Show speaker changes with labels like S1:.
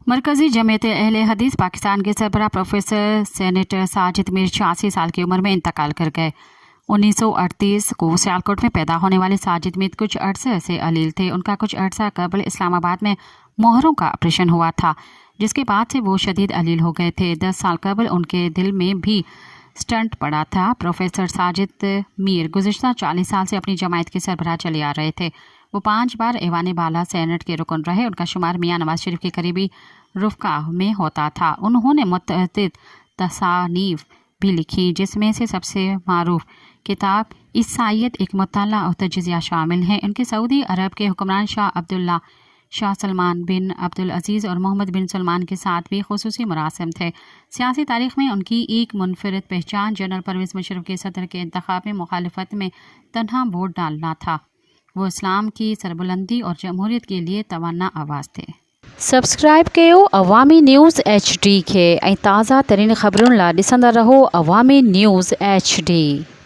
S1: मरकज़ी जमीयत अहले हदीस पाकिस्तान के सरबराह प्रोफेसर सेनेटर साजिद मीर 86 साल की उम्र में इंतकाल कर गए। 1938 को सियालकोट में पैदा होने वाले साजिद मीर कुछ अरसे से अलील थे। उनका कुछ अरसा कबल इस्लामाबाद में मोहरों का ऑपरेशन हुआ था, जिसके बाद से वो शदीद अलील हो गए थे। 10 साल कबल उनके दिल में भी स्टंट पड़ा था। प्रोफेसर साजिद मीर गुज़िश्ता 40 साल से अपनी जमायत के सरबराह चले आ रहे थे। वो 5 बार ऐवान बाला सेनेट के रुकन रहे। उनका शुमार मियाँ नवाज शरीफ के करीबी रुफ़का में होता था। उन्होंने मुतअद्दिद तसानीफ भी लिखी, जिसमें से सबसे मारूफ किताब ईसाइयत एक मुतल्ला और तजज़िया शामिल हैं। इनके सऊदी अरब के हुक्मरान शाह अब्दुल्ला, शाह सलमान बिन अब्दुल अजीज़ और मोहम्मद बिन सलमान के साथ भी खुसूसी मरासिम थे। सियासी तारीख़ में उनकी एक मुनफरिद पहचान जनरल परवेज़ मुशर्रफ के सदर के इंतखाब में मुखालिफत में तन्हा वोट डालना था। वो इस्लाम की सरबुलंदी और जमहूरियत के लिए तवन्ना आवाज़ थे।
S2: सब्सक्राइब कयो अवामी न्यूज़ HD के ऐं ताज़ा तरीन ख़बरुनि लाइ ॾिसंदा रहो अवामी न्यूज़ HD।